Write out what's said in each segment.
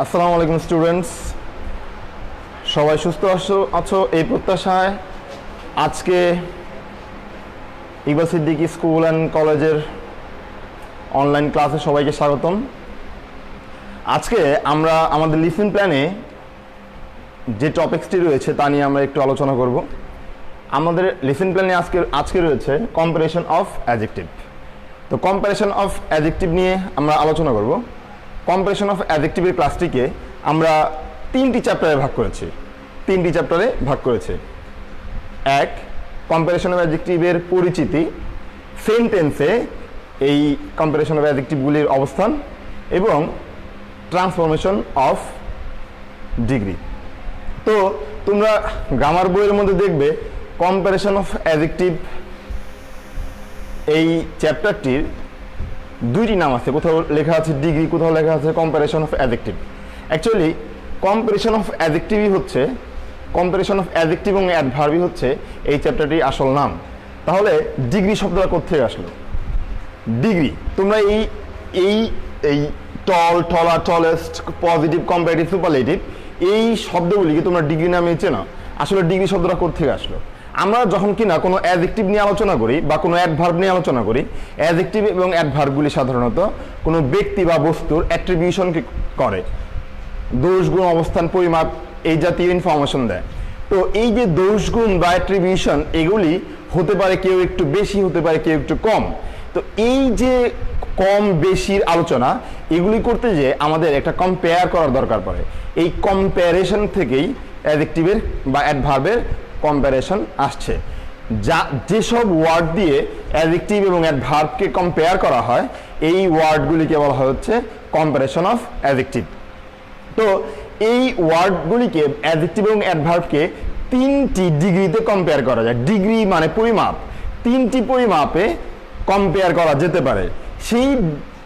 আসসালামু আলাইকুম স্টুডেন্টস, সবাই সুস্থ আছো এই প্রত্যাশায় আজকে ইকবাল সিদ্দিকী স্কুল অ্যান্ড কলেজের অনলাইন ক্লাসে সবাইকে স্বাগতম। আজকে আমরা আমাদের লিসেন প্ল্যানে যে টপিকসটি রয়েছে তা নিয়ে আমরা একটু আলোচনা করব। আমাদের লিসেন প্ল্যানে আজকে রয়েছে কম্পারিজন অফ অ্যাডজেক্টিভ। তো কম্পারিজন অফ অ্যাডজেক্টিভ নিয়ে আমরা আলোচনা করব। কম্পারিজন অফ অ্যাডজেক্টিভের ক্লাসটিকে আমরা তিনটি চ্যাপ্টারে ভাগ করেছি। এক, কম্পারিজন অফ অ্যাডজেক্টিভের পরিচিতি, সেন্টেন্সে এই কম্পারিজন অফ অ্যাডজেক্টিভগুলির অবস্থান এবং ট্রান্সফরমেশন অফ ডিগ্রি। তো তোমরা গ্রামার বইয়ের মধ্যে দেখবে কম্পারিজন অফ অ্যাডজেক্টিভ এই চ্যাপ্টারটির দুইটি নাম আছে, কোথাও লেখা আছে ডিগ্রি, কোথাও লেখা আছে comparison of adjective. Actually comparison of অ্যাডজেক্টিভই হচ্ছে, কম্পারিজন অফ অ্যাডজেক্টিভ এবং অ্যাডভার্বই হচ্ছে এই চ্যাপ্টারটির আসল নাম। তাহলে ডিগ্রি শব্দটা কোত্থেকে আসলো? ডিগ্রি, তোমরা এই টল, টলার, টলেস্ট, পজিটিভ, কম্পারেটিভ, সুপারলেটিভ এই শব্দগুলিকে তোমরা ডিগ্রি নামে চেনো। আসলে ডিগ্রি শব্দটা কোত্থেকে আসলো? আমরা যখন কিনা কোনো অ্যাডজেক্টিভ নিয়ে আলোচনা করি বা কোনো অ্যাডভার্ব নিয়ে আলোচনা করি, অ্যাডজেক্টিভ এবং অ্যাডভার্বগুলি সাধারণত কোনো ব্যক্তি বা বস্তুর অ্যাট্রিবিউশনকে করে, দোষ, গুণ, অবস্থান, পরিমাপ এই জাতীয় ইনফরমেশন দেয়। তো এই যে দোষ, গুণ বা অ্যাট্রিবিউশন এগুলি হতে পারে কেউ একটু বেশি, হতে পারে কেউ একটু কম। তো এই যে কম বেশির আলোচনা এগুলি করতে যে আমাদের একটা কম্পেয়ার করার দরকার পড়ে। এই কম্প্যারিশন থেকেই অ্যাডজেক্টিভের বা অ্যাডভার্বের কম্প্যারিশন আসছে। যেসব ওয়ার্ড দিয়ে অ্যাডজেক্টিভ এবং অ্যাডভার্বকে কম্পেয়ার করা হয় এই ওয়ার্ডগুলিকে বলা হয় হচ্ছে কম্প্যারিজন অফ অ্যাডজেক্টিভ। তো এই ওয়ার্ডগুলিকে, অ্যাডজেক্টিভ এবং অ্যাডভার্বকে তিনটি ডিগ্রিতে কম্পেয়ার করা যায়। ডিগ্রি মানে পরিমাপ, তিনটি পরিমাপে কম্পেয়ার করা যেতে পারে। সেই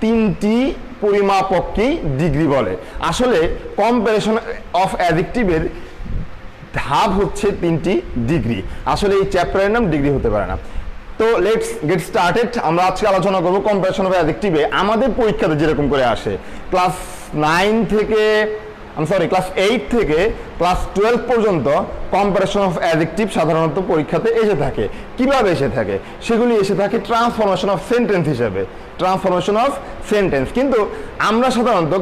তিনটি পরিমাপককেই ডিগ্রি বলে। আসলে কম্পারিজন অফ অ্যাডজেক্টিভের ধাপ হচ্ছে তিনটি ডিগ্রি। আসলে এই চ্যাপ্টারের নাম ডিগ্রি হতে পারে না। তো লেটস গেট স্টার্টেড। আমরা আজকে আলোচনা করব কম্পারিজন অফ অ্যাডজেক্টিভে আমাদের পরীক্ষাতে যেরকম করে আসে, ক্লাস 8 থেকে ক্লাস 12 পর্যন্ত কম্পারিজন অফ অ্যাডজেক্টিভ সাধারণত পরীক্ষাতে এসে থাকে। কিভাবে এসে থাকে? সেগুলি এসে থাকে ট্রান্সফরমেশন অফ সেন্টেন্স হিসেবে, ট্রান্সফরমেশন অফ সেন্টেন্স। কিন্তু আমরা সাধারণত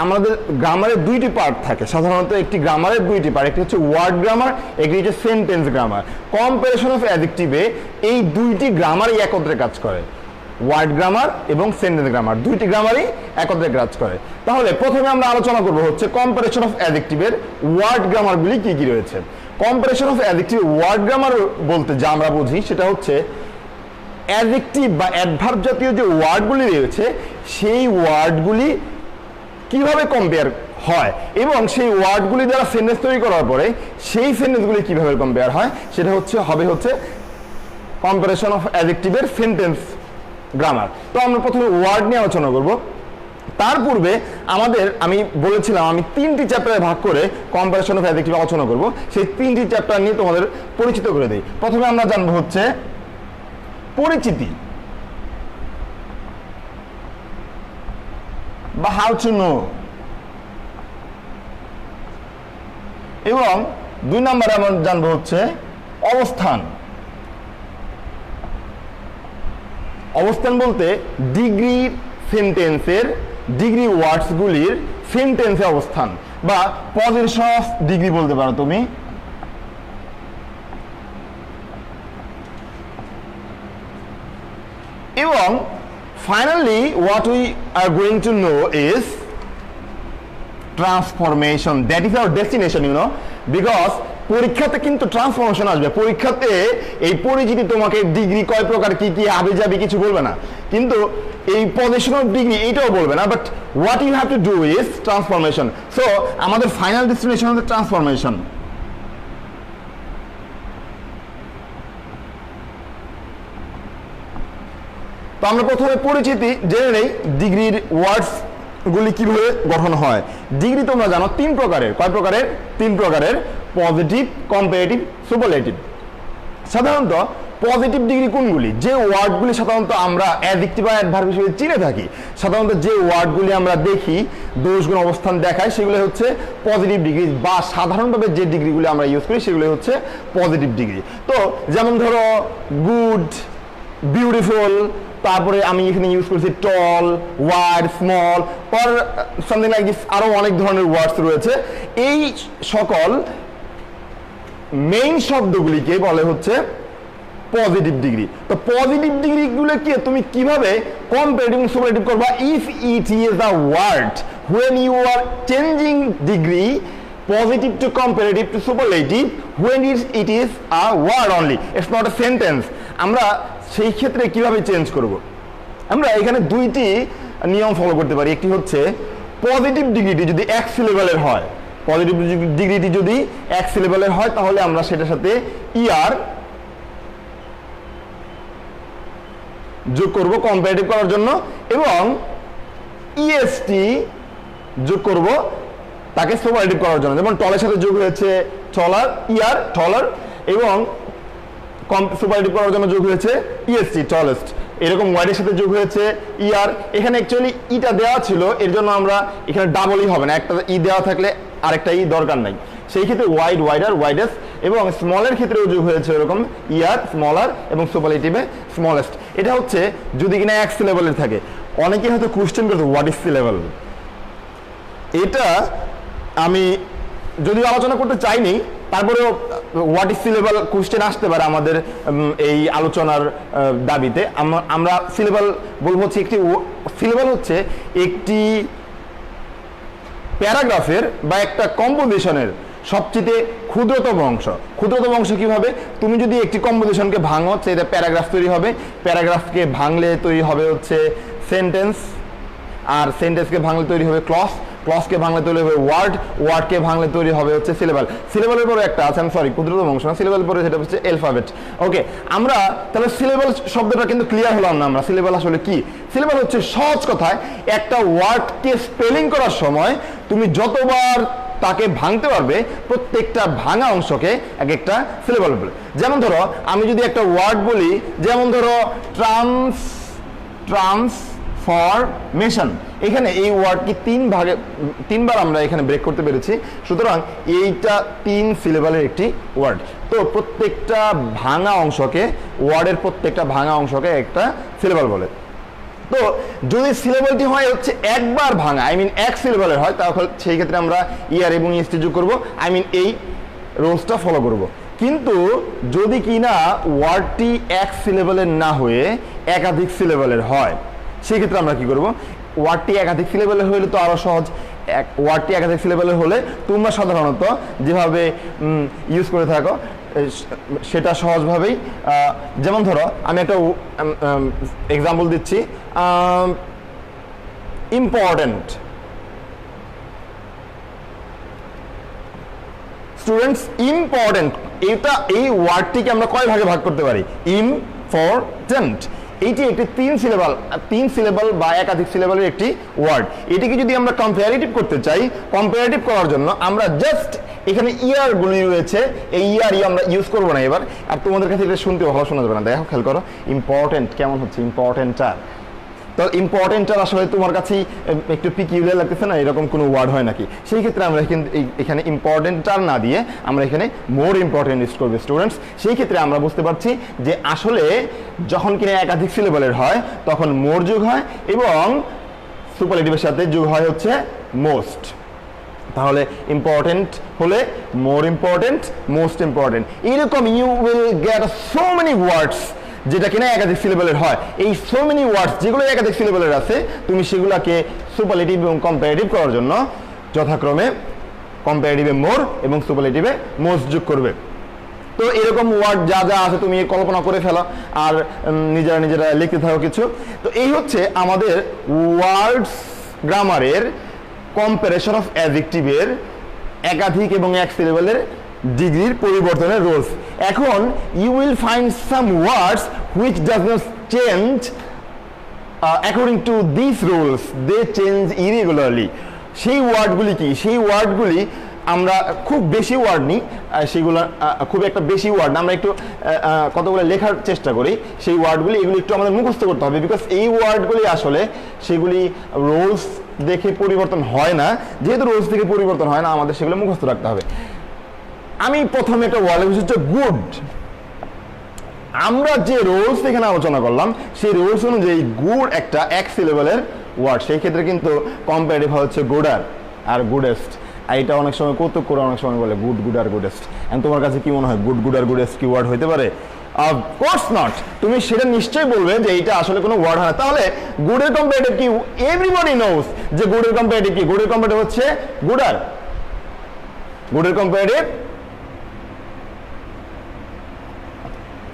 আমাদের গ্রামারের দুইটি পার্ট থাকে। সাধারণত একটি গ্রামারের দুইটি পার্ট, একটি হচ্ছে ওয়ার্ড গ্রামার, একটি হচ্ছে সেন্টেন্স গ্রামার। কম্পারিজন অফ অ্যাডজেক্টিভে এই দুইটি গ্রামারই একত্রে কাজ করে, ওয়ার্ড গ্রামার এবং সেন্টেন্স গ্রামার, দুইটি গ্রামারই একত্রে কাজ করে। তাহলে প্রথমে আমরা আলোচনা করব হচ্ছে কম্পারিজন অফ অ্যাডজেক্টিভের ওয়ার্ড গ্রামারগুলি কি কি রয়েছে। Comparison of adjective word grammar বলতে যা আমরা বুঝি সেটা হচ্ছে অ্যাডজেক্টিভ বা অ্যাডভার্ব জাতীয় যে ওয়ার্ডগুলি রয়েছে সেই ওয়ার্ডগুলি কিভাবে কম্পেয়ার হয় এবং সেই ওয়ার্ডগুলি দ্বারা সেন্টেন্স তৈরি করার পরে সেই সেন্টেন্সগুলি কিভাবে কম্পেয়ার হয় সেটা হবে কম্পারিজন অফ অ্যাডজেক্টিভের সেন্টেন্স গ্রামার। তো আমরা প্রথমে ওয়ার্ড নিয়ে আলোচনা করব। তার পূর্বে আমি বলেছিলাম আমি তিনটি চ্যাপ্টারে ভাগ করে কম্পারিজন অফ অ্যাডজেক্টিভ আলোচনা করব। সেই তিনটি চ্যাপ্টার নিয়ে তোমাদের পরিচিত করে দিই। প্রথমে আমরা জানবো হচ্ছে পরিচিতি বা হাউ টু নো, এবং 2 নম্বরে আমরা জানবো হচ্ছে অবস্থান। অবস্থান বলতে ডিগ্রি সেন্টেন্সের, ডিগ্রি ওয়ার্ডসগুলির সেন্টেন্সে অবস্থান বা পজিশন অফ ডিগ্রি বলতে পারো তুমি। এবং finally what we are going to know is transformation. That is our destination, because পরীক্ষাতে কিন্তু ট্রান্সফরমেশন আসবে। পরীক্ষাতে এই পরিচিতি তোমাকে ডিগ্রি কয় প্রকার, কি কি আবে যাবে কিছু বলবে না, কিন্তু এই পজিশন অফ ডিগ্রি এইটাও বলবে না। But what you have to do is transformation. So আমাদের ফাইনাল ডেস্টিনেশন হচ্ছে ট্রান্সফরমেশন। তো আমরা প্রথমে পরিচিতি জেনে নেই, ডিগ্রির ওয়ার্ডসগুলি কিভাবে গঠন হয়। ডিগ্রি তোমরা জানো 3 প্রকারের। কয় প্রকারের? 3 প্রকারের, পজিটিভ, কম্পারেটিভ, সুপারলেটিভ। সাধারণত পজিটিভ ডিগ্রি কোনগুলি, যে ওয়ার্ডগুলি সাধারণত আমরা অ্যাডজেক্টিভ বা অ্যাডভার্ব হিসেবে চিনে থাকি, সাধারণত যে ওয়ার্ডগুলি আমরা দেখি দোষগুণ অবস্থান দেখায় সেগুলো হচ্ছে পজিটিভ ডিগ্রি, বা সাধারণভাবে যে ডিগ্রিগুলি আমরা ইউজ করি সেগুলো হচ্ছে পজিটিভ ডিগ্রি। তো যেমন ধরো গুড, বিউটিফুল, তারপরে আমি এখানে ইউজ করছি tall, wide, small or something like this, আরো অনেক ধরনের ওয়ার্ডস রয়েছে। এই সকল মেইন শব্দগুলিকে বলে হচ্ছে পজিটিভ ডিগ্রি। তো পজিটিভ ডিগ্রিগুলোকে তুমি কিভাবে কম্পারেটিভ এবং সুপারলেটিভ করবা? If it is a word when you are changing degree positive to comparative to superlative, when it is a word only, it's not a sentence, আমরা সেই ক্ষেত্রে কিভাবে চেঞ্জ করব? আমরা এখানে দুইটি নিয়ম ফলো করতে পারি। একটি হচ্ছে পজিটিভ ডিগ্রিটি যদি এক সিলেবলের হয়, পজিটিভ ডিগ্রিটি যদি এক সিলেবলের হয় তাহলে আমরা সেটার সাথে ইয়ার যোগ করব কম্পারেটিভ করার জন্য, এবং ইএসটি যোগ করব তাকে সুপারলেটিভ করার জন্য। যেমন টলের সাথে যোগ হয়েছে টলার, ইয়ার টলার, এবং সুপারলেটিভ করার জন্য যোগ হয়েছে ইএসটি টলেস্ট। এরকম ওয়াইডের সাথে যোগ হয়েছে ইয়ার। এখানে অ্যাকচুয়ালি ইটা দেওয়া ছিল, এর জন্য আমরা এখানে ডাবলই হবে না, একটা ই দেওয়া থাকলে আরেকটা ই দরকার নাই। সেই ক্ষেত্রে ওয়াইড, ওয়াইডার, ওয়াইডেস্ট, এবং স্মলের ক্ষেত্রেও যোগ হয়েছে এরকম ইয়ার, স্মলার, এবং সুপারলেটিভে স্মলেস্ট। এটা হচ্ছে যদি কিনা এক সিলেবলের থাকে। অনেকে হয়তো কোশ্চেন করছে হোয়াট ইজ সিলেবল, এটা আমি যদিও আলোচনা করতে চাইনি, তারপরেও হোয়াট ইজ সিলেবল কোশ্চেন আসতে পারে আমাদের এই আলোচনার দাবিতে। আমরা সিলেবল বলবো হচ্ছে একটি সিলেবল হচ্ছে একটি প্যারাগ্রাফের বা একটা কম্পোজিশনের সবচেয়ে ক্ষুদ্রতম অংশ। ক্ষুদ্রতম অংশ কিভাবে? তুমি যদি একটি কম্পোজিশনকে ভাঙো সেটা প্যারাগ্রাফ তৈরি হবে, প্যারাগ্রাফকে ভাঙলে তৈরি হবে হচ্ছে সেন্টেন্স, আর সেন্টেন্সকে ভাঙলে তৈরি হবে ক্লজ, ক্লজকে ভাঙলে তৈরি হবে ওয়ার্ড, ওয়ার্ডকে ভাঙলে তৈরি হবে হচ্ছে সিলেবল। সিলেবলের পরে একটা আছে, আমি সরি ক্ষুদ্রতম অংশ না, সিলেবলের পরে সেটা হচ্ছে অ্যালফাবেট। ওকে, আমরা তাহলে সিলেবল শব্দটা কিন্তু ক্লিয়ার হলাম না আমরা। সিলেবল আসলে কি? সিলেবল হচ্ছে সহজ কথায় একটা ওয়ার্ডকে স্পেলিং করার সময় তুমি যতবার তাকে ভাঙতে পারবে প্রত্যেকটা ভাঙা অংশকে এক একটা সিলেবল বলে। যেমন ধরো আমি যদি একটা ওয়ার্ড বলি, যেমন ধরো ট্রান্সফরমেশন, এখানে এই ওয়ার্ডকে তিনবার আমরা এখানে ব্রেক করতে পেরেছি, সুতরাং এইটা 3 সিলেবলের একটি ওয়ার্ড। তো প্রত্যেকটা ভাঙা অংশকে, ওয়ার্ডের প্রত্যেকটা ভাঙা অংশকে একটা সিলেবল বলে। তো যদি সিলেবলটি হয় হচ্ছে একবার ভাঙা, আই মিন এক সিলেবলের হয়, তাহলে সেই ক্ষেত্রে আমরা ইয়ার এবং ইএসটি যোগ করবো, আই মিন এই রোলসটা ফলো করব। কিন্তু যদি কিনা ওয়ার্ডটি এক সিলেবলের না হয়ে একাধিক সিলেবলের হয়, সেক্ষেত্রে আমরা কি করব? ওয়ার্ডটি একাধিক সিলেবলের হলে তো আরো সহজ। ওয়ার্ডটি একাধিক সিলেবলের হলে তোমরা সাধারণত যেভাবে ইউজ করে থাকো সেটা সহজভাবেই, যেমন ধরো আমি একটা এক্সাম্পল দিচ্ছি, ইম্পর্টেন্ট। স্টুডেন্টস, ইম্পর্টেন্ট এই ওয়ার্ডটিকে আমরা কয় ভাগে ভাগ করতে পারি? ইম্পর্টেন্ট, এইটি একটি 3 সিলেবল বা একাধিক সিলেবলের একটি ওয়ার্ড। এটিকে যদি আমরা কম্পারেটিভ করতে চাই, কম্পারেটিভ করার জন্য আমরা জাস্ট এখানে ইয়ারগুলি রয়েছে, এই ইয়ারই আমরা ইউজ করবো না এবার। আর তোমাদের কাছে এটা শুনতে ভালো শোনা যাবে না, দেখো খেয়াল করো ইম্পর্টেন্ট কেমন হচ্ছে, ইম্পর্টেন্টটা। তো ইম্পর্টেন্টটা আসলে তোমার কাছেই একটু পিকিউলিয়ার লাগতেছে না, এরকম কোনো ওয়ার্ড হয় নাকি? সেই ক্ষেত্রে আমরা এখানে ইম্পর্টেন্টটার না দিয়ে আমরা এখানে মোর ইম্পর্টেন্ট ইউজ করবো স্টুডেন্টস। সেই ক্ষেত্রে আমরা বুঝতে পারছি যে আসলে যখন কিনা একাধিক সিলেবলের হয় তখন মোর যোগ হয় এবং সুপারলেটিভের সাথে যোগ হয় হচ্ছে মোস্ট। তাহলে ইম্পর্টেন্ট হলে মোর ইম্পর্টেন্ট, মোস্ট ইম্পর্টেন্ট, এরকম you will get so many words যেটা কিনা একাধিক সিলেবলের হয়। এই সো মেনি ওয়ার্ডস যেগুলো একাধিক সিলেবলের আছে, তুমি সেগুলোকে সুপারলেটিভ এবং কম্পারেটিভ করার জন্য যথাক্রমে কম্পারেটিভে মোর এবং সুপারলেটিভে মোস্ট যোগ করবে। তো এরকম ওয়ার্ড যা যা আছে তুমি কল্পনা করে ফেলো আর নিজেরা লিখতে থাকো কিছু। তো এই হচ্ছে আমাদের ওয়ার্ডস গ্রামারের কম্পারেশন অফ অ্যাডজেক্টিভের একাধিক এবং এক সিলেবলের ডিগ্রির পরিবর্তনের রুলস। এখন you will find some words which does not change according to this rules, they change irregularly. সেই ওয়ার্ডগুলি কি? সেই ওয়ার্ডগুলি আমরা খুব বেশি ওয়ার্ড নিই, সেগুলো খুব একটা বেশি ওয়ার্ড না, আমরা একটু কতগুলো লেখার চেষ্টা করি, সেই ওয়ার্ডগুলি এগুলি একটু আমাদের মুখস্থ করতে হবে, বিকজ এই ওয়ার্ডগুলি আসলে সেগুলি রোলস দেখে পরিবর্তন হয় না, যেহেতু রোলস দেখে পরিবর্তন হয় না আমাদের সেগুলো মুখস্থ রাখতে হবে। আমি প্রথমে একটা ওয়ার্ড লিখেছি হচ্ছে গুড। আমরা যে রোলস এখানে আলোচনা করলাম সেই রোলস অনুযায়ী গুড একটা এক সিলেবলের ওয়ার্ড, সেই ক্ষেত্রে কিন্তু কম্পারেটিভ হচ্ছে গুডার আর গুডেস্ট। আর এটা অনেক সময় কৌতুক করে অনেক সময় বলে গুড গুড আর গুডেস্ট। এন্ড তোমার কাছে কি মনে হয় গুড গুড আর গুডেস্ট কি ওয়ার্ড হতে পারে? Of course not. তুমি সেটা নিশ্চয়ই বলবে যে এটা আসলে কোনো ওয়ার্ড হয় না। তাহলে গুডের কম্পারেটিভ কি? এভরিবডি নোস যে গুডের কম্পারেটিভ কি। গুডের কম্পারেটিভ হচ্ছে গুডার। গুডের কম্পারেটিভ,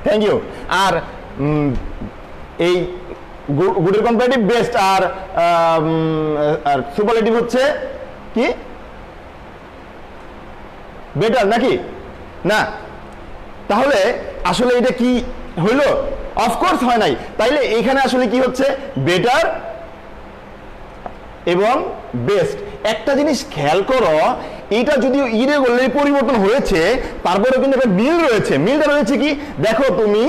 থ্যাংক ইউ। আর এই গুডের কম্পারেটিভ বেস্ট আর সুপারলেটিভ হচ্ছে কি? বেটার নাকি না? তাহলে আসলে এটা কি হইল? অফকোর্স হয় নাই। তাইলে এখানে আসলে কি হচ্ছে? বেটার এবং বেস্ট। একটা জিনিস খেয়াল করো, এটা যদিও ইরেগুলারলি পরিবর্তন হয়েছে তারপরে কিন্তু একটা মিল রয়েছে। মিলটা রয়েছে কি? দেখো তুমি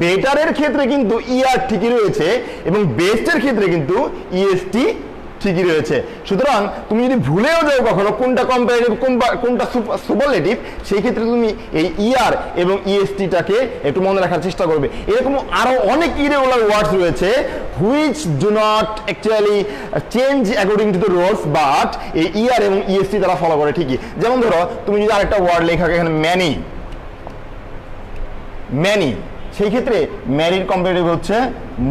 বেটারের ক্ষেত্রে কিন্তু ইআর ঠিকই রয়েছে এবং বেস্টের ক্ষেত্রে কিন্তু ইএসটি ঠিকই রয়েছে। সুতরাং তুমি যদি ভুলেও যাও কখনো কোনটা কম্পারেটিভ কোনটা সুপারলেটিভ, সেই ক্ষেত্রে তুমি এই ইআর এবং ইএসটিটাকে একটু মনে রাখার চেষ্টা করবে। এরকম আরো অনেক ইরেগুলার ওয়ার্ডস রয়েছে which do not actually change according to the rules, but এই ইআর এবং ইএসটি তারা ফলো করে ঠিকই। যেমন ধরো তুমি যদি আরেকটা ওয়ার্ড লেখা এখানে ম্যানি, ম্যানি, সেই ক্ষেত্রে ম্যানির কম্পারেটিভ হচ্ছে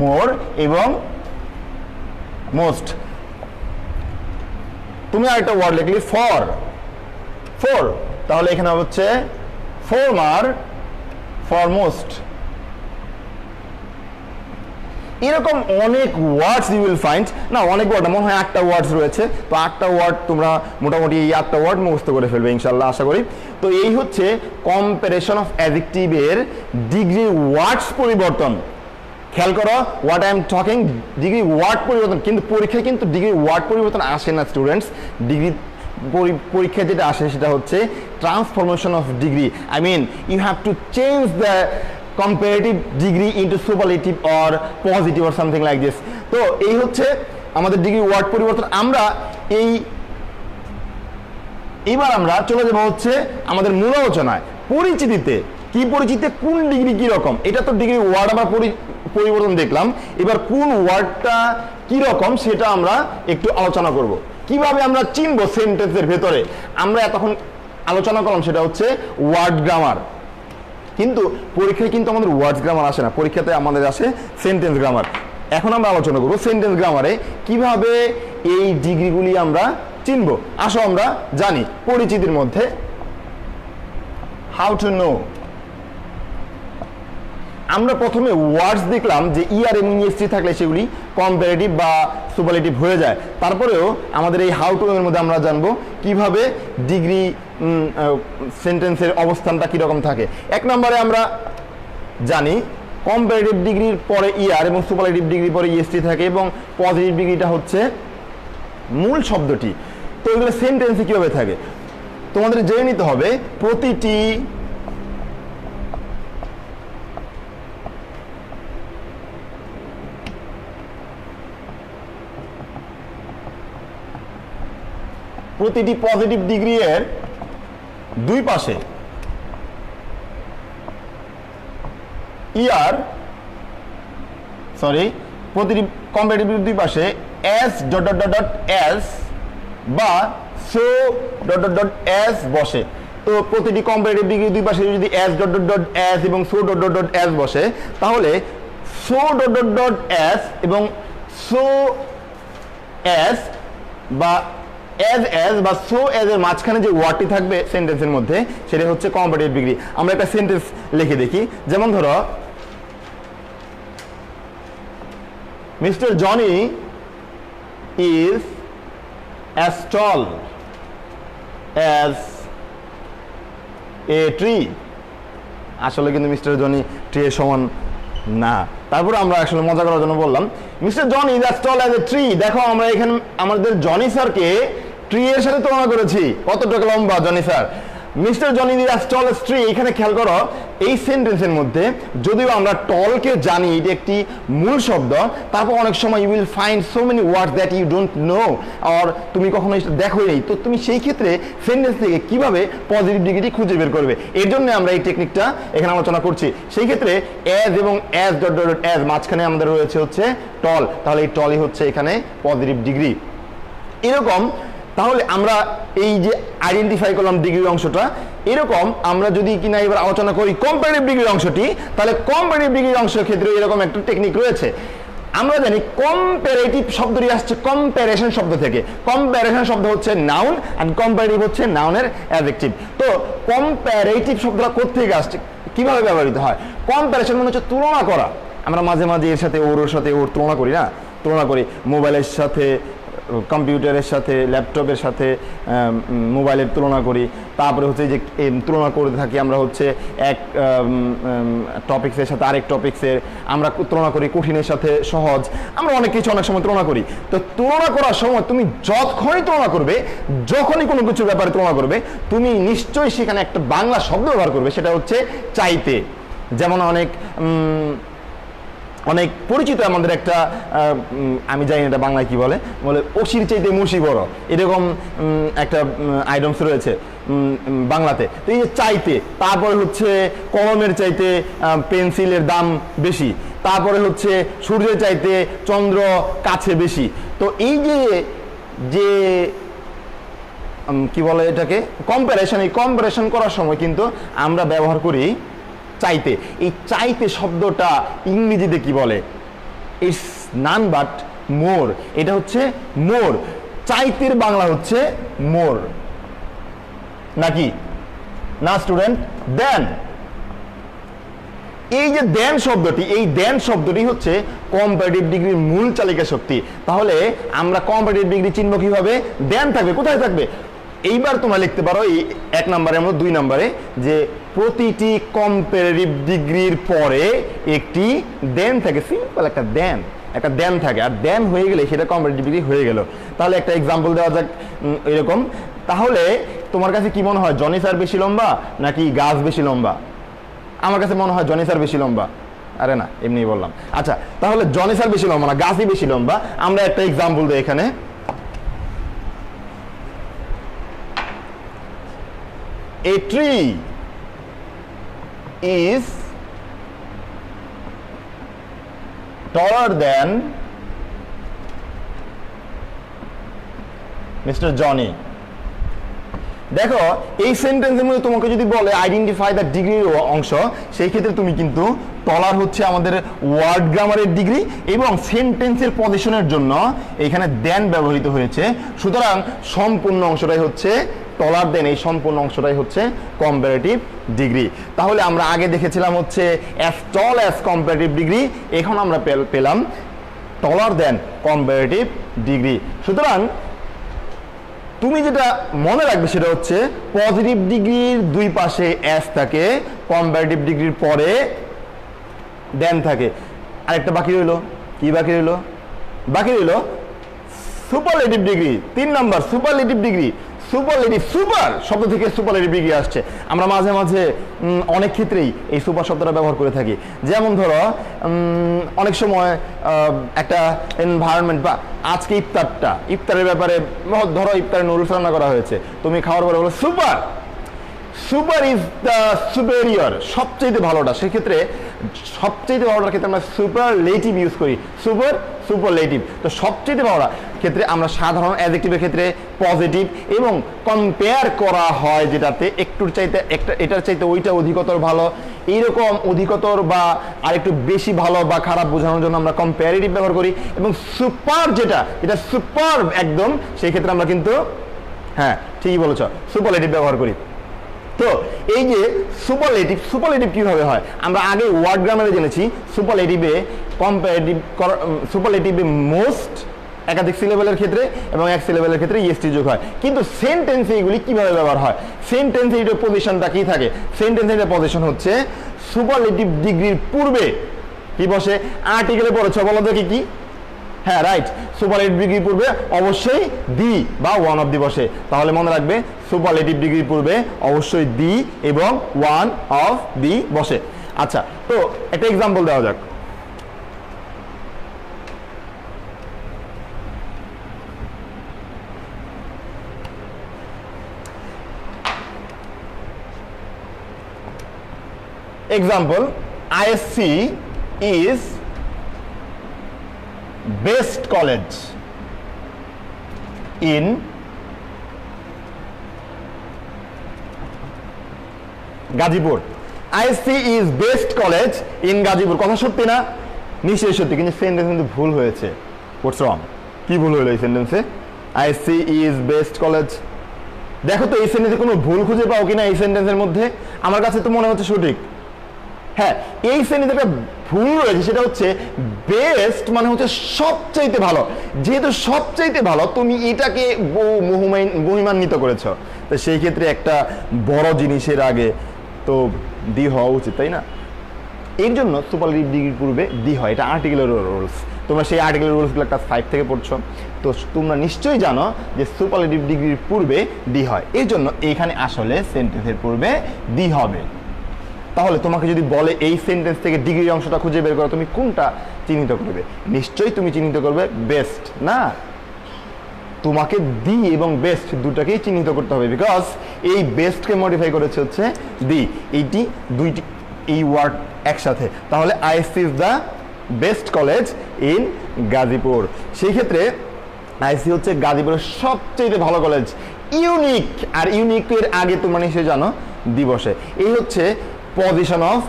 মোর এবং মোস্ট। তুমি আরেকটা ওয়ার্ড লিখলি ফর, ফর, তাহলে এখানে হচ্ছে ফরমার, ফরমোস্ট। এরকম অনেক ওয়ার্ডস ইউ উইল ফাইন্ড। না অনেক ওয়ার্ড, মনে হয় 8টা ওয়ার্ডস রয়েছে। তো 8টা ওয়ার্ড তোমরা মোটামুটি এই 8টা ওয়ার্ড মুখস্থ করে ফেলবে ইনশাল্লাহ, আশা করি। তো এই হচ্ছে কম্পারেশন অফ অ্যাডজেক্টিভের ডিগ্রি ওয়ার্ডস পরিবর্তন। খেয়াল করো what I am talking, degree word পরিবর্তন। কিন্তু পরীক্ষায় কিন্তু ডিগ্রি ওয়ার্ড পরিবর্তন আসে না স্টুডেন্টস। ডিগ্রি পরীক্ষায় যেটা আসে সেটা হচ্ছে transformation of degree. I mean you have to change the comparative degree into superlative or positive or something like this. তো এই হচ্ছে আমাদের ডিগ্রি ওয়ার্ড পরিবর্তন। আমরা এইবার আমরা চলে যাবো হচ্ছে আমাদের মূল আলোচনায় পরিচিতিতে। কি পরিচিতি? কোন ডিগ্রি কি রকম? এটা তো ডিগ্রি ওয়ার্ড আমরা পরিবর্তন দেখলাম। এবার কোন ওয়ার্ডটা কি রকম সেটা আমরা একটু আলোচনা করব। কিভাবে আমরা চিনবো সেন্টেন্সের ভেতরে? আমরা এতক্ষণ আলোচনা করলাম সেটা হচ্ছে ওয়ার্ড গ্রামার, কিন্তু পরীক্ষায় কিন্তু আমাদের ওয়ার্ড গ্রামার আসে না, পরীক্ষাতে আমাদের আসে সেন্টেন্স গ্রামার। এখন আমরা আলোচনা করব সেন্টেন্স গ্রামারে কিভাবে এই ডিগ্রিগুলি আমরা চিনবো। আসো আমরা জানি পরিচিতির মধ্যে হাউ টু নো। আমরা প্রথমে ওয়ার্ডস দেখলাম যে ইআর এবং ইএসটি থাকলে সেগুলি কম্পারেটিভ বা সুপারলেটিভ হয়ে যায়। তারপরেও আমাদের এই হাউ টু এর মধ্যে আমরা জানবো কিভাবে ডিগ্রি সেন্টেন্সের অবস্থানটা কীরকম থাকে। 1 নম্বরে আমরা জানি কম্পারেটিভ ডিগ্রির পরে ইআর এবং সুপারলেটিভ ডিগ্রির পরে ইএসটি থাকে এবং পজিটিভ ডিগ্রিটা হচ্ছে মূল শব্দটি। তো এগুলো সেন্টেন্সে কীভাবে থাকে তোমাদের জেনে নিতে হবে। প্রতিটি পজিটিভ ডিগ্রি এর দুই পাশে ইআর প্রতিটি কম্পারেটিভ দুই পাশে as dot dot dot dot as বা so dot dot dot as বসে। তো প্রতিটি কম্পারেটিভ ডিগ্রি দুই পাশে যদি as dot dot dot as এবং so dot dot dot as বসে, তাহলে so dot dot dot as এবং সো এস বা এজ বা সো এজ এর মাঝখানে যে ওয়ার্ডটি থাকবে সেন্টেন্সের মধ্যে সেটা হচ্ছে কম্পারেটিভ ডিগ্রি। আমরা একটা সেন্টেন্স লিখে দেখি। যেমন ধরো mister Johnny is as tall as a tree. আসলে কিন্তু মিস্টার জনি ট্রি এর সমান না। তারপর আমরা আসলে মজা করার জন্য বললাম mister Johnny is as tall as a tree. দেখো আমরা এখানে আমাদের জনি স্যারকে ট্রি এর সাথে তুলনা করেছি। কতটুকু লম্বা Johnny sir? Mister Johnny is as tall as tree. এখানে খেয়াল করো এই সেন্টেন্সের মধ্যে যদিও আমরা টলকে জানি এটি একটি মূল শব্দ, তারপর অনেক সময় you will find so many words that you don't know, আর তুমি কখনো দেখোই নেই, তো তুমি সেই ক্ষেত্রে সেন্টেন্স থেকে কিভাবে পজিটিভ ডিগ্রিটি খুঁজে বের করবে, এর জন্য আমরা এই টেকনিকটা এখানে আলোচনা করছি। সেই ক্ষেত্রে অ্যাজ এবং অ্যাজ ডট ডট অ্যাজ মাঝখানে আমাদের রয়েছে হচ্ছে টল, তাহলে এই টলই হচ্ছে এখানে পজিটিভ ডিগ্রি। এরকম তাহলে আমরা এই যে আইডেন্টিফাই করলাম ডিগ্রির অংশটা, এরকম আমরা যদি কিনা এবার আলোচনা করি কম্পারেটিভ ডিগ্রির অংশটি, তাহলে কম্পারেটিভ ডিগ্রির অংশের ক্ষেত্রে এরকম একটা টেকনিক রয়েছে। আমরা জানি কম্পারেটিভ শব্দটি আসছে কম্প্যারিশন শব্দ থেকে। কম্প্যারিশন শব্দ হচ্ছে নাউন আর কম্পারেটিভ হচ্ছে নাউনের অ্যাডজেক্টিভ। তো কম্পারেটিভ শব্দটা কোত্থেকে আসছে, কিভাবে ব্যবহৃত হয়? কম্প্যারিশন মানে হচ্ছে তুলনা করা। আমরা মাঝে মাঝে এর সাথে ওর সাথে ওর তুলনা করি না, তুলনা করি মোবাইলের সাথে, কম্পিউটারের সাথে, ল্যাপটপের সাথে মোবাইলের তুলনা করি। তারপরে হচ্ছে যে তুলনা করে থাকি আমরা হচ্ছে এক টপিক্সের সাথে আরেক টপিক্সের, আমরা তুলনা করি কঠিনের সাথে সহজ, আমরা অনেক কিছু অনেক সময় তুলনা করি। তো তুলনা করার সময় তুমি যখনই তুলনা করবে, যখনই কোনো কিছুর ব্যাপারে তুলনা করবে, তুমি নিশ্চয়ই সেখানে একটা বাংলা শব্দ ব্যবহার করবে, সেটা হচ্ছে চাইতে। যেমন অনেক পরিচিত আমাদের একটা, আমি জানি এটা বাংলায় কি বলে, অসির চাইতে মুসি বড়, এরকম একটা আইটেমস রয়েছে বাংলাতে। তো এই যে চাইতে, তারপরে হচ্ছে কলমের চাইতে পেন্সিলের দাম বেশি, তারপরে হচ্ছে সূর্যের চাইতে চন্দ্র কাছে বেশি। তো এই যে কি বলে এটাকে কম্প্যারিশন, এই কম্প্যারিশন করার সময় কিন্তু আমরা ব্যবহার করি চাইতে। এই চাইতে শব্দটা ইংরেজিতে কি বলে? ইটস নান বাট মোর। এটা হচ্ছে মোর। চাইতের বাংলা হচ্ছে মোর, নাকি না স্টুডেন্ট? দেন। এই যে দেন শব্দটি, এই দেন শব্দটি হচ্ছে কম্পারেটিভ ডিগ্রির মূল চালিকা শক্তি। তাহলে আমরা কম্পারেটিভ ডিগ্রি চিনব কিভাবে? দেন থাকবে, কোথায় থাকবে? এইবার তোমরা লিখতে পারো এই 1 নম্বরের মতো 2 নম্বরে যে প্রতিটি কম্পারেটিভ ডিগ্রির পরে একটি দেন থাকে, সিম্পল একটা দেন থাকে, আর দেন হয়ে গেলে সেটা কম্পারেটিভ ডিগ্রি হয়ে গেল। তাহলে একটা এক্সাম্পল দেওয়া যাক এরকম। তাহলে তোমার কাছে কি মনে হয়, জনি স্যার বেশি লম্বা নাকি গাছ বেশি লম্বা? আমার কাছে মনে হয় জনি স্যার বেশি লম্বা। আরে না, এমনি বললাম। আচ্ছা, তাহলে জনি স্যার বেশি লম্বা না গাছই বেশি লম্বা? আমরা একটা এক্সাম্পল দিই এখানে। A tree is taller than Mr. Johnny. দেখো এই সেন্টেন্সের মধ্যে তোমাকে যদি বলে আইডেন্টিফাই দ্য ডিগ্রির অংশ, সেই ক্ষেত্রে তুমি কিন্তু টলার হচ্ছে আমাদের ওয়ার্ড গ্রামারের ডিগ্রি এবং সেন্টেন্সের পজিশনের জন্য এখানে দেন ব্যবহৃত হয়েছে। সুতরাং সম্পূর্ণ অংশটাই হচ্ছে টলার দেন, এই সম্পূর্ণ অংশটাই হচ্ছে কম্পারেটিভ ডিগ্রি। তাহলে আমরা আগে দেখেছিলাম হচ্ছে as tall as comparative degree, এখন আমরা পেলাম টলার দেন কম্পারেটিভ ডিগ্রি। সুতরাং তুমি যেটা মনে রাখবে সেটা হচ্ছে পজিটিভ ডিগ্রির দুই পাশে অ্যাজ থাকে, কম্পারেটিভ ডিগ্রির পরে দেন থাকে। আরেকটা বাকি রইল, কি বাকি রইল? বাকি রইল সুপারলেটিভ ডিগ্রি। 3 নম্বর সুপারলেটিভ ডিগ্রি। সুপারলেটিভ, সুপার শব্দ থেকে সুপারলেটিভ ডিগ্রি আসছে। আমরা মাঝে মাঝে অনেক ক্ষেত্রেই এই সুপার শব্দটা ব্যবহার করে থাকি। যেমন ধরো অনেক সময় একটা এনভায়রনমেন্ট, বা আজকে ইফতারের ব্যাপারে ধরো ইফতারে নুডলস রান্না করা হয়েছে, তুমি খাওয়ার পরে বলো super, super is the superior, সবচেয়ে ভালোটা। সেক্ষেত্রে সবচেয়ে ভালোটার ক্ষেত্রে আমরা সুপারলেটিভ ইউজ করি, সুপারলেটিভ। তো সবচেয়ে ভালোটা ক্ষেত্রে আমরা সাধারণ অ্যাডজেক্টিভের ক্ষেত্রে পজিটিভ, এবং কম্পেয়ার করা হয় যেটাতে একটুর চাইতে এটার চাইতে ওইটা অধিকতর ভালো, এইরকম অধিকতর বা আরেকটু বেশি ভালো বা খারাপ বোঝানোর জন্য আমরা কম্পারেটিভ ব্যবহার করি। এবং সুপার যেটা সুপার একদম, সেই ক্ষেত্রে আমরা কিন্তু হ্যাঁ ঠিকই বলেছ, সুপারলেটিভ ব্যবহার করি। তো এই যে সুপারলেটিভ কিভাবে হয় আমরা আগে ওয়ার্ড গ্রামারে জেনেছি। সুপারলেটিভে মোস্ট একাধিক সিলেবেলের ক্ষেত্রে এবং এক সিলেবেলের ক্ষেত্রে ইএসটি যোগ হয়, কিন্তু সেন্টেন্সে এগুলি কিভাবে ব্যবহার হয়? সেন্টেন্সে এটার পজিশনটা কি থাকে? সেন্টেন্সের পজিশন হচ্ছে সুপারলেটিভ ডিগ্রির পূর্বে কি বসে? আর্টিকেলে পড়েছ, বলো দেখি কি? হ্যাঁ রাইট, সুপারলেটিভ ডিগ্রি পূর্বে অবশ্যই দি বা ওয়ান অফ দি বসে। তাহলে মনে রাখবে সুপারলেটিভ ডিগ্রি পূর্বে অবশ্যই দি এবং ওয়ান অফ দি বসে। আচ্ছা, তো একটা এক্সাম্পল দেওয়া যাক। Example, ISC is best college in Gazipur. ISC is best college in Gazipur. কথা সত্যি না? নিশ্চয়ই সত্যি, কিন্তু সেন্টেন্স কিন্তু ভুল হয়েছে। What's wrong? কি ভুল হলো এই সেন্টেন্সে? ISC is best college। দেখো তো এই সেন্টেন্সে কোনো ভুল খুঁজে পাও কিনা এই সেন্টেন্সের মধ্যে? আমার কাছে তো মনে হচ্ছে সঠিক। হ্যাঁ, এই শ্রেণীতে একটা ভুল রয়েছে, সেটা হচ্ছে বেস্ট মানে হচ্ছে সবচাইতে ভালো। যেহেতু সবচাইতে ভালো, তুমি এটাকে মহিমান্বিত করেছো, তো সেই ক্ষেত্রে একটা বড় জিনিসের আগে তো দি হওয়া উচিত, তাই না? এর জন্য সুপারলেটিভ ডিগ্রির পূর্বে দি হয়, এটা আর্টিকেলের রুলস। তোমরা সেই আর্টিকেলের রুলসগুলো ক্লাস 5 থেকে পড়ছো, তো তোমরা নিশ্চয়ই জানো যে সুপারলেটিভ ডিগ্রির পূর্বে দি হয়। এর জন্য এখানে আসলে সেন্টেন্সের পূর্বে দি হবে। তাহলে তোমাকে যদি বলে এই সেন্টেন্স থেকে ডিগ্রির অংশটা খুঁজে বের করো, তুমি কোনটা চিহ্নিত করবে? নিশ্চয়ই তুমি চিহ্নিত করবে বেস্ট, না? তোমাকে দি এবং বেস্ট দুটাকেই চিহ্নিত করতে হবে, বিকজ এই বেস্টকে মডিফাই করেছে হচ্ছে দি। এইটি দুইটি এই ওয়ার্ড একসাথে। তাহলে ISC is the best college in Gazipur. সেই ক্ষেত্রে আইএসসি হচ্ছে গাজীপুরের সবচেয়ে ভালো কলেজ। ইউনিক, আর ইউনিকের আগে তোমরা নিশ্চয়ই জানো দি বসে। এই হচ্ছে position of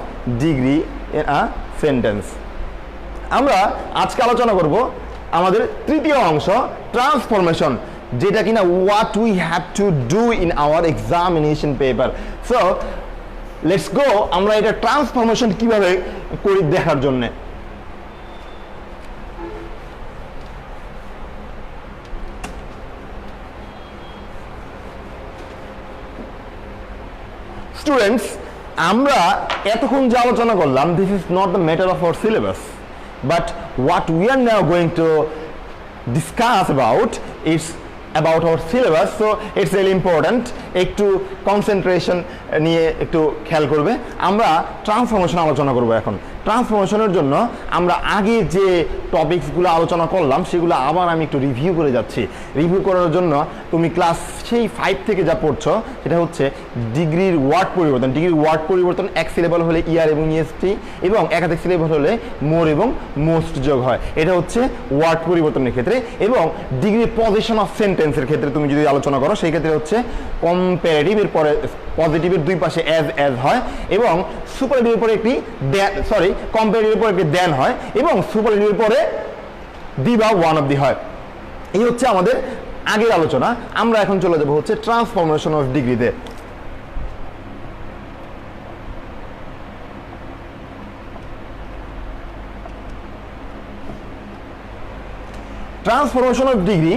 degree in a sentence. আমরা আজকে আলোচনা করব আমাদের তৃতীয় অংশ, ট্রান্সফরমেশন, যেটা কিনা what we have to do in our examination paper. So let's go, আমরা এটা ট্রান্সফরমেশন কিভাবে করি দেখার জন্য। স্টুডেন্টস, আমরা এতক্ষণ যে আলোচনা করলাম, this is not the matter of our syllabus, but what we are now going to discuss about it's about our syllabus. So it's really important, একটু কনসেন্ট্রেশন নিয়ে একটু খেয়াল করবে। আমরা ট্রান্সফরমেশন আলোচনা করব এখন। ট্রান্সফরমেশনের জন্য আমরা আগে যে টপিকসগুলো আলোচনা করলাম সেগুলো আবার আমি একটু রিভিউ করে যাচ্ছি। রিভিউ করার জন্য তুমি ক্লাস সেই 5 থেকে যা পড়ছো, সেটা হচ্ছে ডিগ্রির ওয়ার্ড পরিবর্তন। ডিগ্রির ওয়ার্ড পরিবর্তন এক সিলেবল হলে ইয়ার এবং ইএসটি, এবং একাধিক সিলেবল হলে মোর এবং মোস্ট যোগ হয়। এটা হচ্ছে ওয়ার্ড পরিবর্তনের ক্ষেত্রে। এবং ডিগ্রির পজিশন অফ সেন্টেন্সের ক্ষেত্রে তুমি যদি আলোচনা করো, সেই ক্ষেত্রে হচ্ছে কম্পারেটিভের পরে পজিটিভের দুই পাশে অ্যাজ হয়, এবং সুপারলেটিভের পরে একটি কম্পারেটিভের পরে একটি দেন হয়, এবং সুপারলেটিভের পরে দি বা ওয়ান অফ দি হয়। এই হচ্ছে আমাদের আগের আলোচনা। আমরা এখন চলে যাব হচ্ছে ট্রান্সফরমেশন অফ ডিগ্রিতে। ট্রান্সফরমেশন অফ ডিগ্রি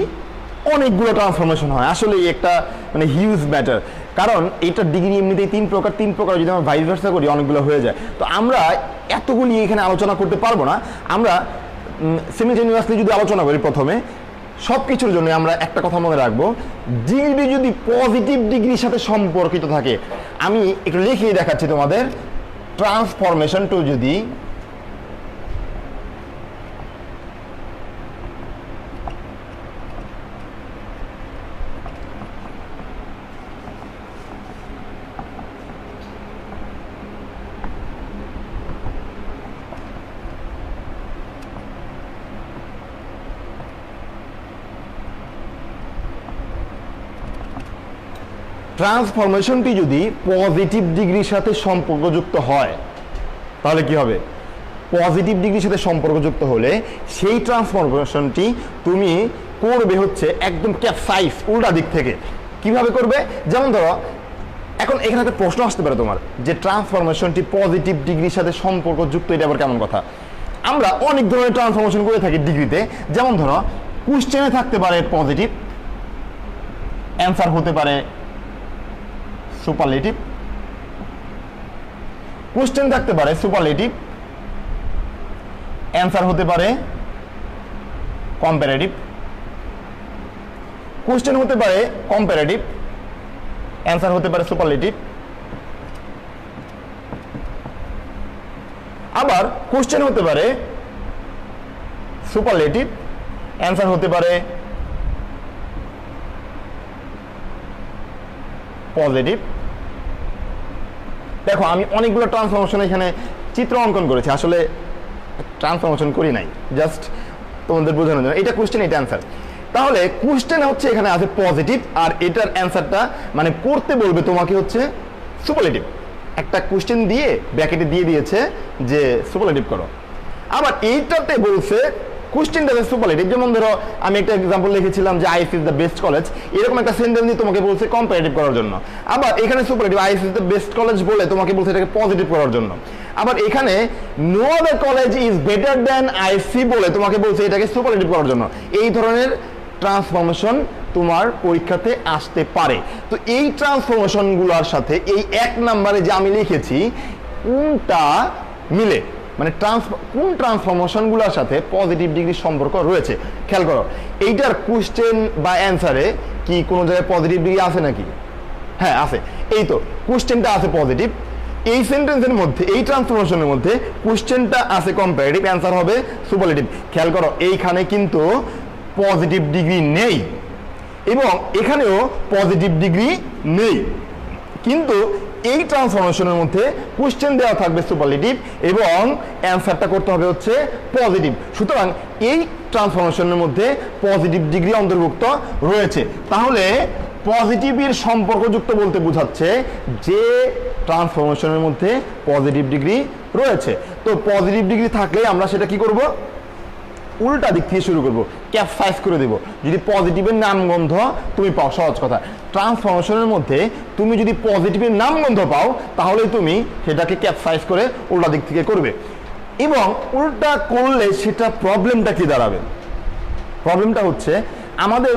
অনেকগুলো ট্রান্সফরমেশন হয়, আসলে একটা মানে হিউজ ম্যাটার। কারণ এটা ডিগ্রি এমনিতেই তিন প্রকার যদি আমরা ভাইস ভার্সা করি অনেকগুলো হয়ে যায়। তো আমরা এতগুলি এখানে আলোচনা করতে পারবো না। আমরা সিমিলটেনিয়াসলি যদি আলোচনা করি, প্রথমে সব কিছুর জন্য আমরা একটা কথা মনে রাখবো, ডিগ্রি যদি পজিটিভ ডিগ্রির সাথে সম্পর্কিত থাকে, আমি একটু লিখিয়ে দেখাচ্ছি তোমাদের। ট্রান্সফরমেশন টু যদি ট্রান্সফরমেশনটি যদি পজিটিভ ডিগ্রির সাথে সম্পর্কযুক্ত হয়, তাহলে কি হবে? পজিটিভ ডিগ্রির সাথে সম্পর্কযুক্ত হলে সেই ট্রান্সফরমেশনটি তুমি করবে হচ্ছে একদম ক্যাপসাইজ, উল্টা দিক থেকে। কিভাবে করবে? যেমন ধরো, এখন এখানে একটা প্রশ্ন আসতে পারে তোমার, যে ট্রান্সফরমেশনটি পজিটিভ ডিগ্রির সাথে সম্পর্কযুক্ত, এটা আবার কেমন কথা? আমরা অনেক ধরনের ট্রান্সফরমেশন করে থাকি ডিগ্রিতে। যেমন ধরো, কোশ্চেনে থাকতে পারে পজিটিভ, অ্যান্সার হতে পারে সুপারলেটিভ, কোশ্চেন থাকতে পারে সুপারলেটিভ, অ্যান্সার হতে পারে কম্পারেটিভ, কোশ্চেন হতে পারে কম্পারেটিভ, অ্যান্সার হতে পারে সুপারলেটিভ। আবার কোশ্চেন হতে পারে সুপারলেটিভ, অ্যান্সার হতে পারে পজিটিভ। দেখো আমি অনেকগুলো ট্রান্সফরমেশন এখানে চিত্র অঙ্কন করেছি, আসলে ট্রান্সফরমেশন করি নাই, জাস্ট তোমাদের বোঝানোর জন্য। এটা কোশ্চেন, এটা অ্যান্সার। তাহলে কোশ্চেন হচ্ছে এখানে আছে পজিটিভ, আর এটার অ্যান্সারটা মানে করতে বলবে তোমাকে হচ্ছে সুপারলেটিভ। একটা কোশ্চেন দিয়ে ব্র্যাকেটে দিয়ে দিয়েছে যে সুপারলেটিভ করো। আবার এইটাতে বলছে কোশ্চেনটা সুপারলেটিভ, যেমন ধরো আমি একটা এক্সাম্পল লিখেছিলাম যে is is the best college, এরকম একটা সেন্টেন্স দিয়ে তোমাকে বলছে কম্পারেটিভ করার জন্য। আবার এখানে superlative, IS is the best college বলে তোমাকে বলছে এটাকে পজিটিভ করার জন্য। আবার এখানে no other college is better than IC বলে তোমাকে বলছে এটাকে সুপারলেটিভ করার জন্য। এই ধরনের ট্রান্সফরমেশন তোমার পরীক্ষাতে আসতে পারে। তো এই ট্রান্সফরমেশনগুলোর সাথে এই এক নম্বরে যে আমি লিখেছি কোনটা মিলে, মানে কোন ট্রান্সফরমেশনগুলোর সাথে পজিটিভ ডিগ্রি সম্পর্ক রয়েছে খেয়াল করো। এইটার কোশ্চেন বা অ্যান্সারে কি কোনো জায়গায় পজিটিভ ডিগ্রি আছে নাকি? হ্যাঁ আছে, এই তো কোশ্চেনটা আছে পজিটিভ। এই সেন্টেন্সের মধ্যে, এই ট্রান্সফরমেশনের মধ্যে কোশ্চেনটা আছে কম্পারেটিভ, অ্যান্সার হবে সুপারলেটিভ। খেয়াল করো এইখানে কিন্তু পজিটিভ ডিগ্রি নেই এবং এখানেও পজিটিভ ডিগ্রি নেই, কিন্তু এই ট্রান্সফরমেশনের মধ্যে কোশ্চেন দেওয়া থাকবে সুপারলেটিভ এবং অ্যান্সারটা করতে হবে হচ্ছে পজিটিভ। সুতরাং এই ট্রান্সফরমেশনের মধ্যে পজিটিভ ডিগ্রি অন্তর্ভুক্ত রয়েছে। তাহলে পজিটিভের সম্পর্কযুক্ত বলতে বোঝাচ্ছে যে ট্রান্সফরমেশনের মধ্যে পজিটিভ ডিগ্রি রয়েছে। তো পজিটিভ ডিগ্রি থাকলে আমরা সেটা কি করব? উল্টা দিক থেকে শুরু করবো, ক্যাপসাইজ করে দেবো। যদি পজিটিভের নামগন্ধ তুমি পাও, সহজ কথা, ট্রান্সফরমেশনের মধ্যে তুমি যদি পজিটিভের নামগন্ধ পাও তাহলে তুমি সেটাকে ক্যাপসাইজ করে উল্টা দিক থেকে করবে। এবং উল্টা করলে সেটা প্রবলেমটা কি দাঁড়াবে? প্রবলেমটা হচ্ছে আমাদের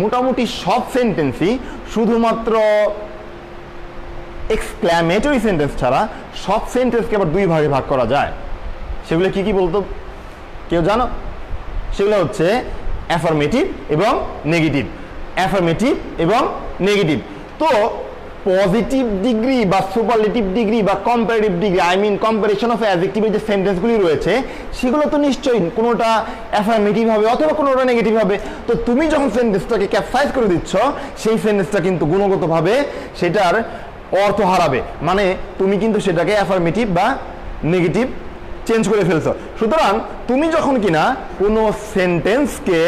মোটামুটি সব সেন্টেন্সই শুধুমাত্র এক্সক্ল্যামেটরি সেন্টেন্স ছাড়া সব সেন্টেন্সকে আবার দুই ভাগে ভাগ করা যায়। সেগুলো কি কি বলতো কেউ জানো? সেগুলো হচ্ছে অ্যাফার্মেটিভ এবং নেগেটিভ, অ্যাফার্মেটিভ এবং নেগেটিভ। তো পজিটিভ ডিগ্রি বা সুপারলেটিভ ডিগ্রি বা comparative degree, I mean comparison of অ্যাডজেক্টিভের যে সেন্টেন্সগুলি রয়েছে সেগুলো তো নিশ্চয়ই কোনোটা অ্যাফার্মেটিভ হবে অথবা কোনোটা নেগেটিভ হবে। তো তুমি যখন সেন্টেন্সটাকে ক্যাপসাইজ করে দিচ্ছ সেই সেন্টেন্সটা কিন্তু গুণগতভাবে সেটার অর্থ হারাবে, মানে তুমি কিন্তু সেটাকে অ্যাফার্মেটিভ বা নেগেটিভ চেঞ্জ করে ফেলছো। সুতরাং তুমি যখন কিনা কোনো সেন্টেন্সকে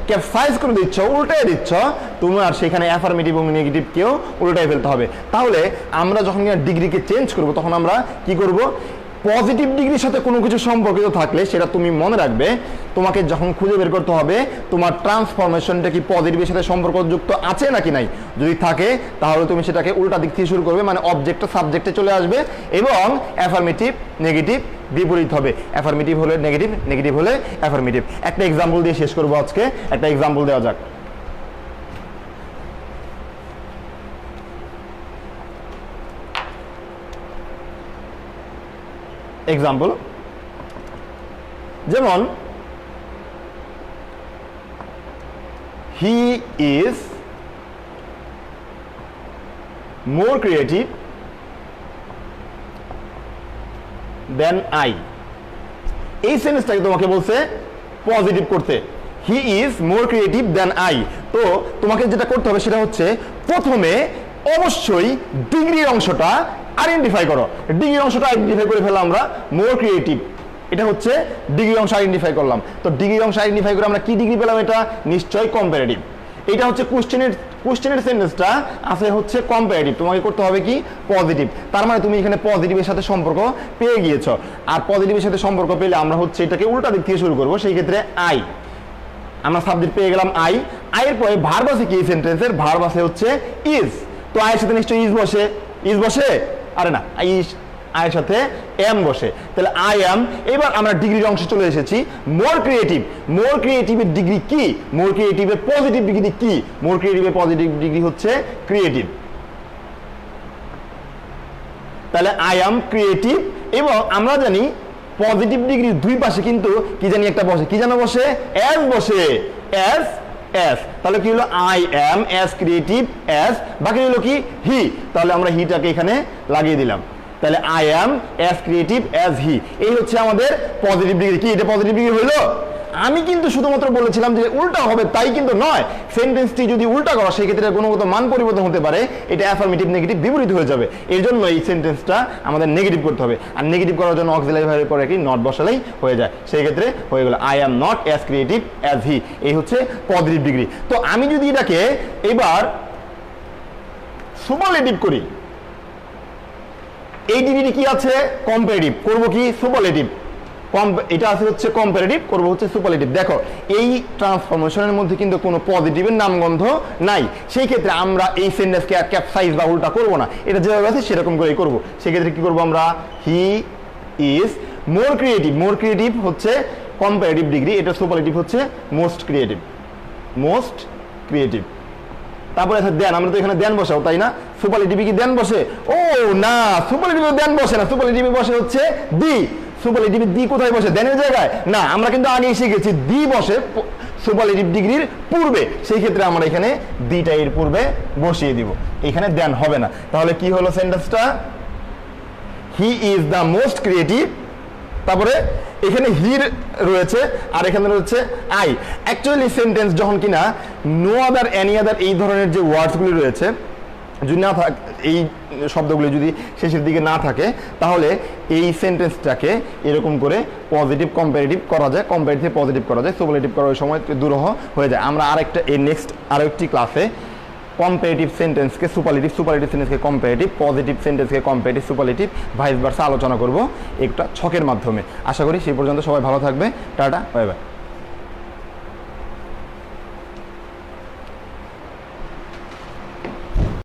ক্যাপসাইজ করে দিচ্ছ, উল্টাই দিচ্ছ, তোমার সেখানে অ্যাফার্মেটিভ এবং নেগেটিভকেও উল্টাই ফেলতে হবে। তাহলে আমরা যখন কিনা ডিগ্রিকে চেঞ্জ করব তখন আমরা কি করব? পজিটিভ ডিগ্রির সাথে কোনো কিছু সম্পর্কিত থাকলে সেটা তুমি মনে রাখবে, তোমাকে যখন খুঁজে বের করতে হবে তোমার ট্রান্সফরমেশনটা কি পজিটিভের সাথে সম্পর্কযুক্ত আছে নাকি নাই। যদি থাকে তাহলে তুমি সেটাকে উল্টা দিক থেকে শুরু করবে, মানে অবজেক্টটা সাবজেক্টে চলে আসবে এবং অ্যাফার্মেটিভ নেগেটিভ বিপরীত হবে। অ্যাফার্মেটিভ হলে নেগেটিভ, নেগেটিভ হলে অ্যাফার্মেটিভ। একটা এক্সাম্পল দিয়ে শেষ করবো আজকে, একটা এক্সাম্পল দেওয়া যাক। এক্সাম্পল যেমন he is more creative than I. এই সেন্টেন্সটাকে তোমাকে বলছে পজিটিভ করতে, he is more creative than I. তো তোমাকে যেটা করতে হবে সেটা হচ্ছে প্রথমে অবশ্যই ডিগ্রির অংশটা আইডেন্টিফাই করো। ডিগ্রির অংশটা আইডেন্টিফাই করে ফেললাম আমরা, মোর ক্রিয়েটিভ, এটা হচ্ছে ডিগ্রির অংশ আইডেন্টিফাই করলাম। তো ডিগ্রির অংশ আইডেন্টিফাই করে আমরা কি ডিগ্রি পেলাম? এটা নিশ্চয়ই কম্পারেটিভ। এটা হচ্ছে কোশ্চেনের সেন্টেন্সটা আছে হচ্ছে কম্পারেটিভ, তোমাকে করতে হবে কি পজিটিভ। তার মানে তুমি এখানে পজিটিভের সাথে সম্পর্ক পেয়ে গিয়েছো। আর পজিটিভের সাথে সম্পর্ক পেলে আমরা হচ্ছে এটাকে উল্টা দিক থেকে শুরু করবো, সেই ক্ষেত্রে আই, আমরা সাবজেক্ট পেয়ে গেলাম আই। আইয়ের পরে ভার্ব আছে কি সেন্টেন্সের? ভার্ব আছে হচ্ছে ইজ। তো আয়ের সাথে নিশ্চয়ই ইজ বসে, ইজ বসে, আরে না, আয়ের সাথে এম বসে, তাহলে আই এম। এবার আমরা ডিগ্রির অংশে চলে এসেছি, মোর ক্রিয়েটিভ। মোর ক্রিয়েটিভের ডিগ্রি কি? মোর ক্রিয়েটিভের পজিটিভ ডিগ্রি কি? মোর ক্রিয়েটিভের পজিটিভ ডিগ্রি হচ্ছে ক্রিয়েটিভ। তাহলে আই এম ক্রিয়েটিভ। এবং আমরা জানি পজিটিভ ডিগ্রি দুই পাশে কিন্তু কি জানি একটা বসে, কি যেন বসে, অ্যাজ বসে, অ্যাজ অ্যাজ। তাহলে কি হলো, I am as creative as, বাকি হলো কি হি, তাহলে আমরা হিটাকে এখানে লাগিয়ে দিলাম। তাহলে I am as creative as he, এই হচ্ছে আমাদের পজিটিভ ডিগ্রি। কি এটা পজিটিভ ডিগ্রি হইলো? আমি কিন্তু শুধুমাত্র বলেছিলাম যে উল্টা হবে, তাই কিন্তু নয়। সেন্টেন্সটি যদি উল্টা করা সেই ক্ষেত্রে গুণগত মান পরিবর্তন হতে পারে, এটা অ্যাফার্মেটিভ নেগেটিভ বিপরীত হয়ে যাবে। এর জন্য এই সেন্টেন্সটা আমাদের নেগেটিভ করতে হবে, আর নেগেটিভ করার জন্য অক্সিলারি ভার্বের পরে কি নট বসালেই হয়ে যায়। সেই ক্ষেত্রে হয়ে গেল I am not as creative as he, এই হচ্ছে পজিটিভ ডিগ্রি। তো আমি যদি এটাকে এবার সুপারলেটিভ করি, এই ডিগ্রি কি আছে, কম্পারেটিভ করব কি সুপারলেটিভ, এটা আছে হচ্ছে কম্পারেটিভ, করবো হচ্ছে সুপারলেটিভ। দেখো এই ট্রান্সফরমেশনের মধ্যে কিন্তু কোনো পজিটিভের নামগন্ধ নাই, সেই ক্ষেত্রে আমরা এই সেন্টেন্সকে ক্যাপসাইজ বা উল্টা করব না, এটা যেভাবে আছে সেরকম করেই করব। সেক্ষেত্রে কি করব আমরা, হি is more creative, more creative হচ্ছে কম্পারেটিভ ডিগ্রি, এটা সুপারলেটিভ হচ্ছে মোস্ট ক্রিয়েটিভ, মোস্ট ক্রিয়েটিভ। তারপরে আছে দেন, আমরা তো এখানে দেন বসাও, তাই না? সুপারলেটিভে কি দেন বসে? ও না, সুপারলেটিভে দেন বসে না, সুপারলেটিভে বসে হচ্ছে দি। সুপারলেটিভ দি কোথায় বসে, দেনের জায়গায় না, আমরা কিন্তু আগে শিখেছি দি বসে সুপারলেটিভ ডিগ্রির পূর্বে, সেই ক্ষেত্রে আমরা এখানে দিটা এর পূর্বে বসিয়ে দিব, এখানে দেন হবে না। তাহলে কি হলো সেন্টেন্সটা, he is the most creative, তারপরে এখানে হির রয়েছে আর এখানে রয়েছে আই। অ্যাকচুয়ালি সেন্টেন্স যখন কিনা নো আদার এনি আদার এই ধরনের যে ওয়ার্ডসগুলি রয়েছে যদি না থাকে, এই শব্দগুলি যদি শেষের দিকে না থাকে, তাহলে এই সেন্টেন্সটাকে এরকম করে পজিটিভ কম্পারেটিভ করা যায়, কম্পারেটিভ পজিটিভ করা যায়, সুপারলেটিভ করার সময় দুরূহ হয়ে যায়। আমরা আরেকটা এই নেক্সট আরেকটি ক্লাসে কম্পারেটিভ সেন্টেন্সকে সুপারলেটিভ, সুপারলেটিভ সেন্টেন্সকে কম্পারেটিভ, পজিটিভ সেন্টেন্সকে কম্পারেটিভ সুপারলেটিভ, ভাইস ভার্সা আলোচনা করব একটা ছকের মাধ্যমে। আশা করি সেই পর্যন্ত সবাই ভালো থাকবে। Tata, bye bye.